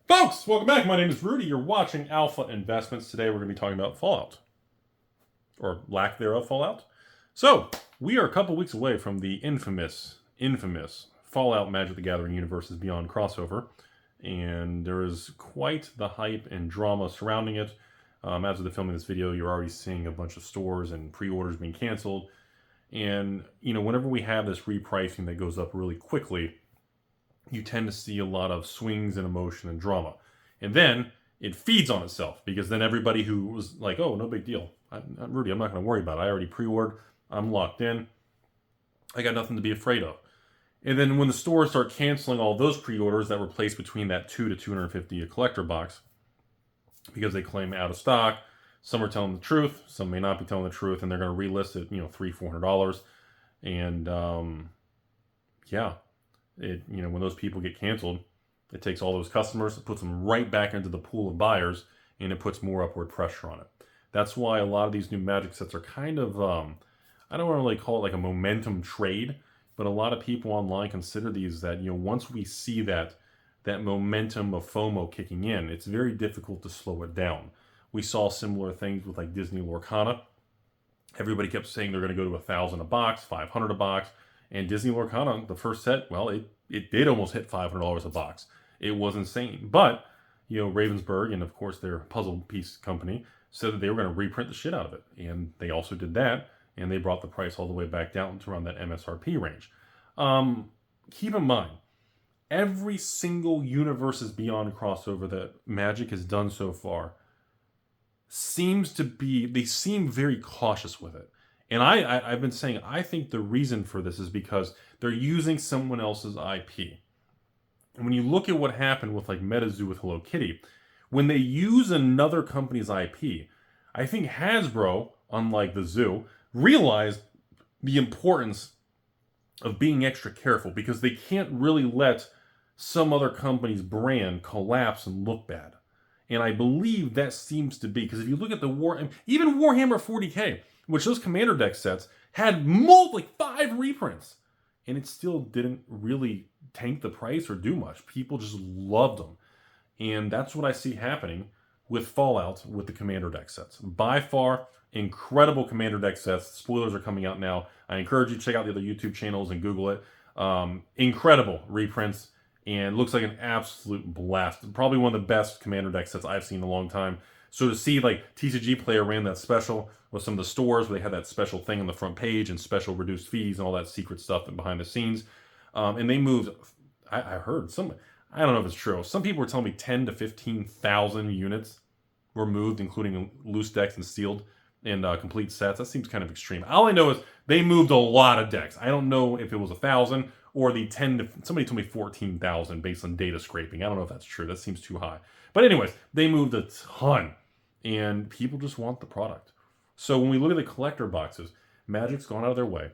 Folks, welcome back. My name is Rudy. You're watching Alpha Investments. Today we're going to be talking about Fallout, or lack thereof Fallout. So, we are a couple weeks away from the infamous Fallout Magic the Gathering Universes Beyond crossover, and there is quite the hype and drama surrounding it. As of the filming of this video, you're already seeing a bunch of stores and pre-orders being canceled, and whenever we have this repricing that goes up really quickly, you tend to see a lot of swings in emotion and drama. And then it feeds on itself, because then everybody who was like, oh, no big deal. I'm Rudy, I'm not going to worry about it. I already pre-ordered. I'm locked in. I got nothing to be afraid of. And then when the stores start canceling all those pre-orders that were placed between that $2 to $250 a collector box, because they claim out of stock, some are telling the truth, some may not be telling the truth, and they're going to relist it, $300-$400. And yeah. When those people get canceled, it takes all those customers, it puts them right back into the pool of buyers, and it puts more upward pressure on it. That's why a lot of these new Magic sets are kind of, I don't want to really call it like a momentum trade, but a lot of people online consider these that, once we see that momentum of FOMO kicking in, it's very difficult to slow it down. We saw similar things with like Disney Lorcana. Everybody kept saying they're going to go to 1,000 a box, 500 a box. And Disney Lorcana, the first set, well, it did almost hit $500 a box. It was insane. But, Ravensburg, and of course their puzzle piece company, said that they were going to reprint the shit out of it. And they also did that, and they brought the price all the way back down to around that MSRP range. Keep in mind, every single Universes Beyond crossover that Magic has done so far they seem very cautious with it. And I've been saying, I think the reason for this is because they're using someone else's IP. And when you look at what happened with like MetaZoo with Hello Kitty, when they use another company's IP, I think Hasbro, unlike the zoo, realized the importance of being extra careful, because they can't really let some other company's brand collapse and look bad. And I believe that seems to be, because if you look at even Warhammer 40K, which those commander deck sets had like 5 reprints, and it still didn't really tank the price or do much. People just loved them. And that's what I see happening with Fallout with the commander deck sets. By far, incredible commander deck sets. Spoilers are coming out now. I encourage you to check out the other YouTube channels and Google it. Incredible reprints, and looks like an absolute blast. Probably one of the best commander deck sets I've seen in a long time. So to see like TCG Player ran that special with some of the stores where they had that special thing on the front page and special reduced fees and all that secret stuff behind the scenes. And they moved, I heard some, I don't know if it's true. Some people were telling me 10 to 15,000 units were moved, including loose decks and sealed and complete sets. That seems kind of extreme. All I know is they moved a lot of decks. I don't know if it was 1,000 or the 10 to, somebody told me 14,000 based on data scraping. I don't know if that's true. That seems too high. But anyways, they moved a ton, and people just want the product. So when we look at the collector boxes, Magic's gone out of their way,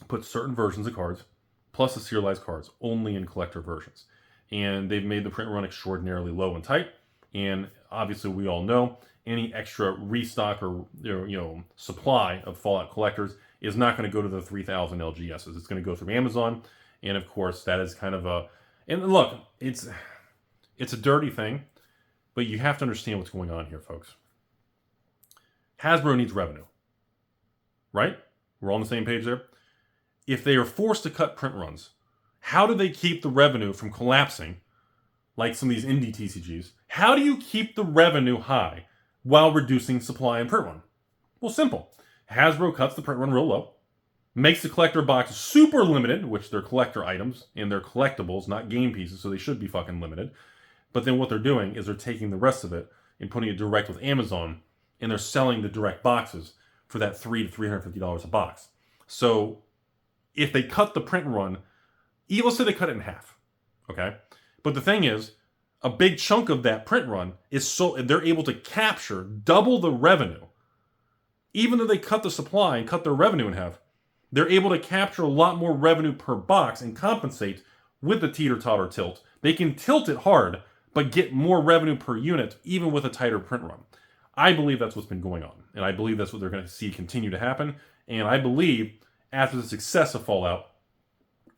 put certain versions of cards, plus the serialized cards, only in collector versions. And they've made the print run extraordinarily low and tight. And obviously we all know any extra restock or supply of Fallout collectors is not going to go to the 3,000 LGSs. It's going to go through Amazon. And of course, that is kind of and look, it's a dirty thing, but you have to understand what's going on here, folks. Hasbro needs revenue, right? We're all on the same page there. If they are forced to cut print runs, how do they keep the revenue from collapsing like some of these indie TCGs? How do you keep the revenue high while reducing supply and print run? Well, simple. Hasbro cuts the print run real low, makes the collector box super limited, which they're collector items and they're collectibles, not game pieces, so they should be fucking limited. But then what they're doing is they're taking the rest of it and putting it direct with Amazon, and they're selling the direct boxes for that $300 to $350 a box. So if they cut the print run, let's say they cut it in half, okay? But the thing is, a big chunk of that print run is so they're able to capture double the revenue. Even though they cut the supply and cut their revenue in half, they're able to capture a lot more revenue per box and compensate with the teeter-totter tilt. They can tilt it hard, but get more revenue per unit, even with a tighter print run. I believe that's what's been going on, and I believe that's what they're going to see continue to happen. And I believe after the success of Fallout,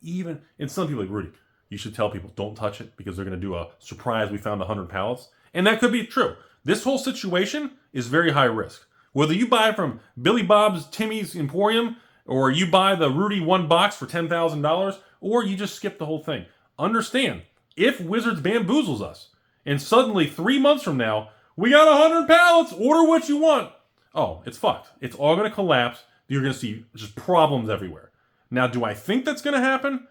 even, and some people like, Rudy, you should tell people don't touch it because they're going to do a surprise. We found 100 pallets. And that could be true. This whole situation is very high risk. Whether you buy from Billy Bob's Timmy's Emporium, or you buy the Rudy one box for $10,000, or you just skip the whole thing. Understand, if Wizards bamboozles us, and suddenly 3 months from now, we got 100 pallets, order what you want. Oh, it's fucked. It's all going to collapse. You're going to see just problems everywhere. Now, do I think that's going to happen?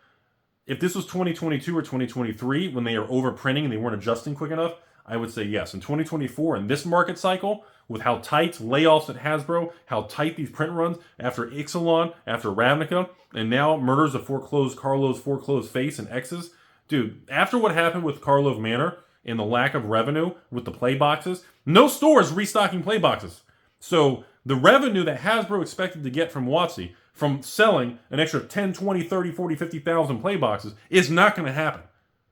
If this was 2022 or 2023, when they are overprinting and they weren't adjusting quick enough, I would say yes. In 2024, in this market cycle, with how tight layoffs at Hasbro, how tight these print runs after Ixalan, after Ravnica, and now Murders of Carlo's foreclosed face and X's. Dude, after what happened with Karlov Manor and the lack of revenue with the play boxes, no stores restocking play boxes. So the revenue that Hasbro expected to get from WotC from selling an extra 10, 20, 30, 40, 50,000 play boxes is not going to happen.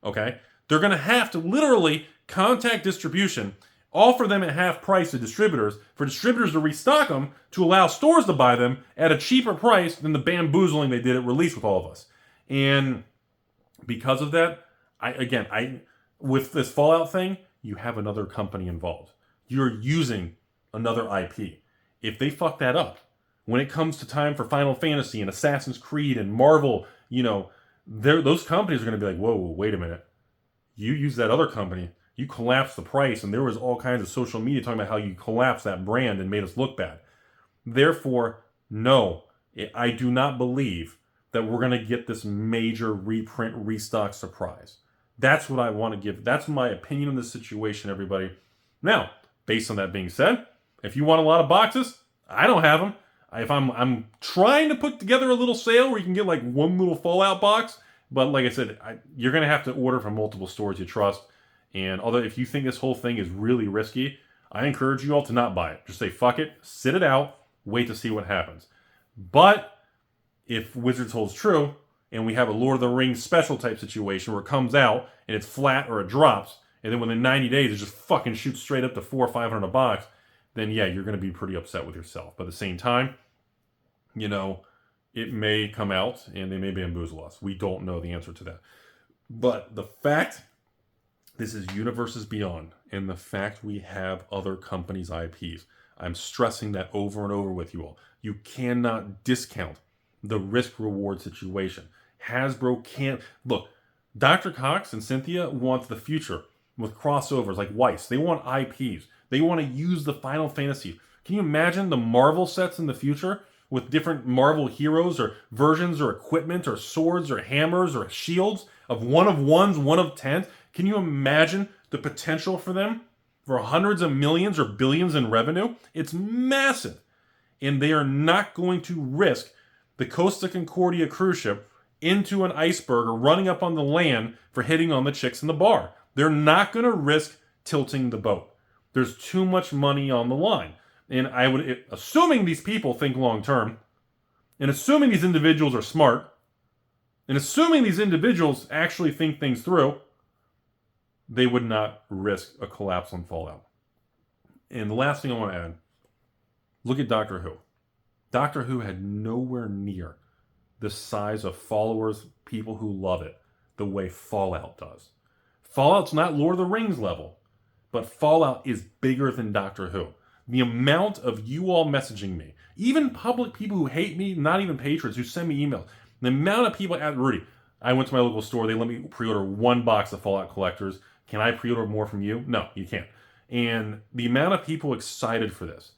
Okay? They're going to have to literally contact distribution, offer them at half price to distributors, for distributors to restock them to allow stores to buy them at a cheaper price than the bamboozling they did at release with all of us. And because of that, I with this Fallout thing, you have another company involved. You're using another IP. If they fuck that up, when it comes to time for Final Fantasy and Assassin's Creed and Marvel, those companies are going to be like, whoa, wait a minute. You use that other company, you collapsed the price, and there was all kinds of social media talking about how you collapsed that brand and made us look bad. Therefore, no, I do not believe that we're going to get this major reprint, restock surprise. That's what I want to give. That's my opinion on this situation, everybody. Now, based on that being said, if you want a lot of boxes, I don't have them. If I'm trying to put together a little sale where you can get like one little Fallout box, but like I said, you're going to have to order from multiple stores you trust. And although if you think this whole thing is really risky, I encourage you all to not buy it. Just say, fuck it, sit it out, wait to see what happens. But if Wizards holds true, and we have a Lord of the Rings special type situation where it comes out and it's flat or it drops, and then within 90 days it just fucking shoots straight up to $400 or $500 a box, then yeah, you're going to be pretty upset with yourself. But at the same time, it may come out and they may bamboozle us. We don't know the answer to that. But the fact this is Universes Beyond, and the fact we have other companies' IPs, I'm stressing that over and over with you all. You cannot discount the risk-reward situation. Hasbro can't... Look, Dr. Cox and Cynthia want the future with crossovers like Weiss. They want IPs. They want to use the Final Fantasy. Can you imagine the Marvel sets in the future with different Marvel heroes or versions or equipment or swords or hammers or shields of one of ones, one of tens? Can you imagine the potential for them for hundreds of millions or billions in revenue? It's massive. And they are not going to risk the Costa Concordia cruise ship into an iceberg or running up on the land for hitting on the chicks in the bar. They're not going to risk tilting the boat. There's too much money on the line. And I would, assuming these people think long term, and assuming these individuals are smart, and assuming these individuals actually think things through, they would not risk a collapse on Fallout. And the last thing I want to add, look at Doctor Who. Doctor Who had nowhere near the size of followers, people who love it, the way Fallout does. Fallout's not Lord of the Rings level, but Fallout is bigger than Doctor Who. The amount of you all messaging me, even public people who hate me, not even patrons, who send me emails, the amount of people at Rudy, I went to my local store, they let me pre-order one box of Fallout Collectors. Can I pre-order more from you? No, you can't. And the amount of people excited for this,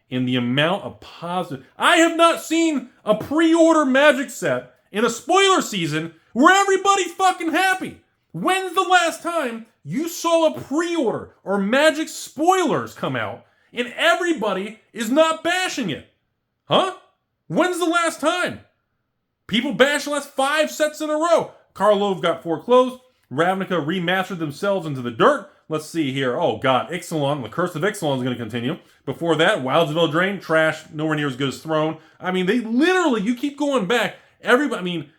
and the amount of positive... I have not seen a pre-order Magic set in a spoiler season where everybody's fucking happy. When's the last time you saw a pre-order or Magic spoilers come out and everybody is not bashing it? Huh? When's the last time? People bash the last 5 sets in a row. Karlov got foreclosed. Ravnica remastered themselves into the dirt. Let's see here. Oh, God. Ixalan. The Curse of Ixalan is going to continue. Before that, Wilds of Eldraine. Trash. Nowhere near as good as Throne. I mean, they literally, you keep going back. Everybody, I mean,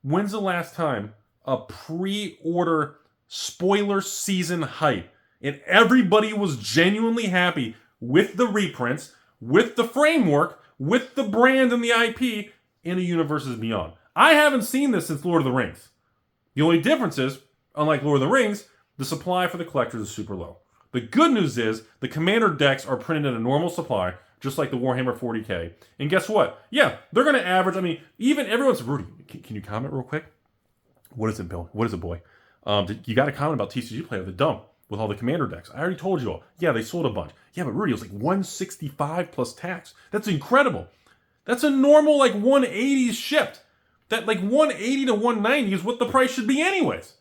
when's the last time a pre-order spoiler season hype and everybody was genuinely happy with the reprints, with the framework, with the brand and the IP in a Universes Beyond? I haven't seen this since Lord of the Rings. The only difference is, unlike Lord of the Rings, the supply for the collectors is super low. The good news is the Commander decks are printed at a normal supply, just like the Warhammer 40K. And guess what? Yeah, they're going to average. I mean, even everyone's Rudy. Can you comment real quick? What is it, Bill? What is it, boy? You got to comment about TCG Player, the dump with all the Commander decks. I already told you all. Yeah, they sold a bunch. Yeah, but Rudy, it was like 165 plus tax. That's incredible. That's a normal like 180 shipped. That like 180 to 190 is what the price should be anyways.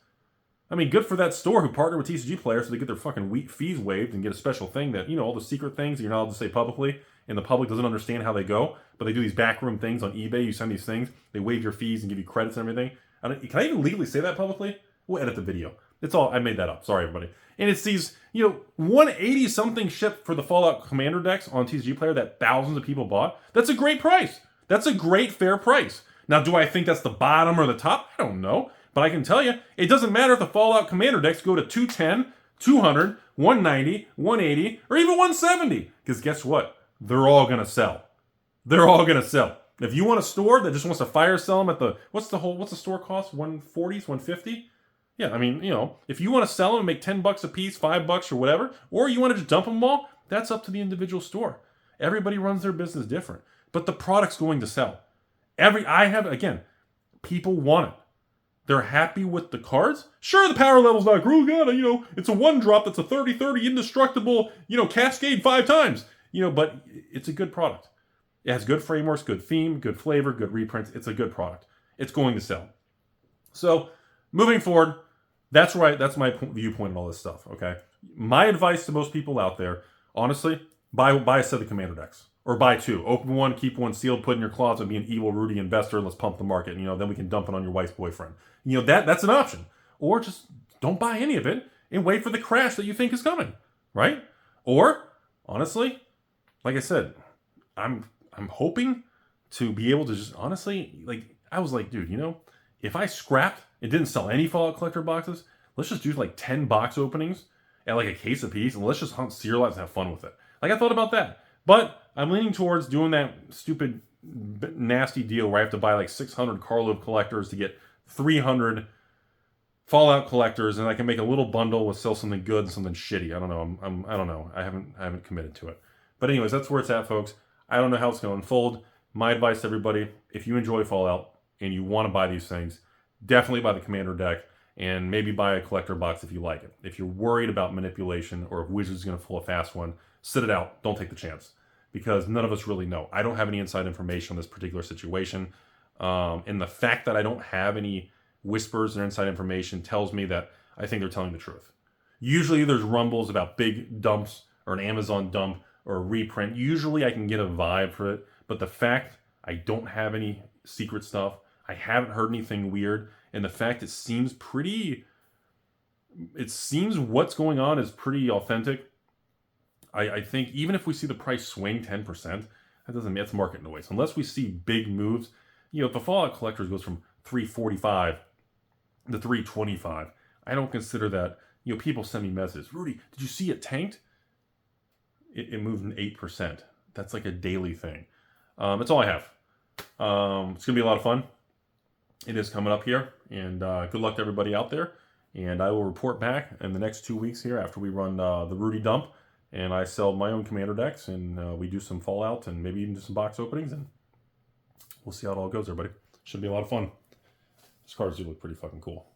I mean, good for that store who partnered with TCG Player so they get their fucking fees waived and get a special thing that, you know, all the secret things that you're not allowed to say publicly and the public doesn't understand how they go, but they do these backroom things on eBay. You send these things, they waive your fees and give you credits and everything. Can I even legally say that publicly? We'll edit the video. It's all, I made that up. Sorry, everybody. And it's these, you know, 180 something shipped for the Fallout Commander decks on TCG Player that thousands of people bought. That's a great price. That's a great, fair price. Now, do I think that's the bottom or the top? I don't know. But I can tell you, it doesn't matter if the Fallout Commander decks go to 210, 200, 190, 180, or even 170. Because guess what? They're all going to sell. They're all going to sell. If you want a store that just wants to fire sell them at the, what's the store cost? 140s, 150? Yeah, I mean, you know, if you want to sell them and make 10 bucks a piece, $5 or whatever, or you want to just dump them all, that's up to the individual store. Everybody runs their business different. But the product's going to sell. Again, people want it. They're happy with the cards. Sure, the power level's not really good. You know, it's a 1-drop that's a 30-30 indestructible, you know, cascade 5 times. You know, but it's a good product. It has good frameworks, good theme, good flavor, good reprints. It's a good product. It's going to sell. So, moving forward, that's right. That's my viewpoint on all this stuff, okay? My advice to most people out there, honestly, buy a set of Commander decks. Or buy 2. Open one, keep one sealed, put in your closet, be an evil Rudy investor, and let's pump the market. You know, then we can dump it on your wife's boyfriend. You know, that's an option. Or just don't buy any of it and wait for the crash that you think is coming, right? Or, honestly, like I said, I'm hoping to be able to just, honestly, like, I was like, dude, you know, if I scrapped and didn't sell any Fallout Collector boxes, let's just do like 10 box openings at like a case a piece, and let's just hunt serial and have fun with it. Like, I thought about that. But I'm leaning towards doing that stupid, nasty deal where I have to buy like 600 Karlov collectors to get 300 Fallout collectors, and I can make a little bundle with sell something good and something shitty. I don't know. I don't know. I haven't committed to it. But anyways, that's where it's at, folks. I don't know how it's going to unfold. My advice to everybody: if you enjoy Fallout and you want to buy these things, definitely buy the Commander deck and maybe buy a collector box if you like it. If you're worried about manipulation or if Wizards is going to pull a fast one, sit it out. Don't take the chance. Because none of us really know. I don't have any inside information on this particular situation. And the fact that I don't have any whispers or inside information tells me that I think they're telling the truth. Usually there's rumbles about big dumps or an Amazon dump or a reprint. Usually I can get a vibe for it. But the fact I don't have any secret stuff, I haven't heard anything weird, and the fact it seems what's going on is pretty authentic. I think even if we see the price swing 10%, that's market noise. Unless we see big moves, you know, if the Fallout Collectors goes from 345 to 325, I don't consider that, you know, people send me messages. Rudy, did you see it tanked? It moved in 8%. That's like a daily thing. That's all I have. It's going to be a lot of fun. It is coming up here, and good luck to everybody out there. And I will report back in the next 2 weeks here after we run the Rudy dump. And I sell my own Commander decks, and we do some Fallout and maybe even do some box openings, and we'll see how it all goes, everybody. Should be a lot of fun. These cards do look pretty fucking cool.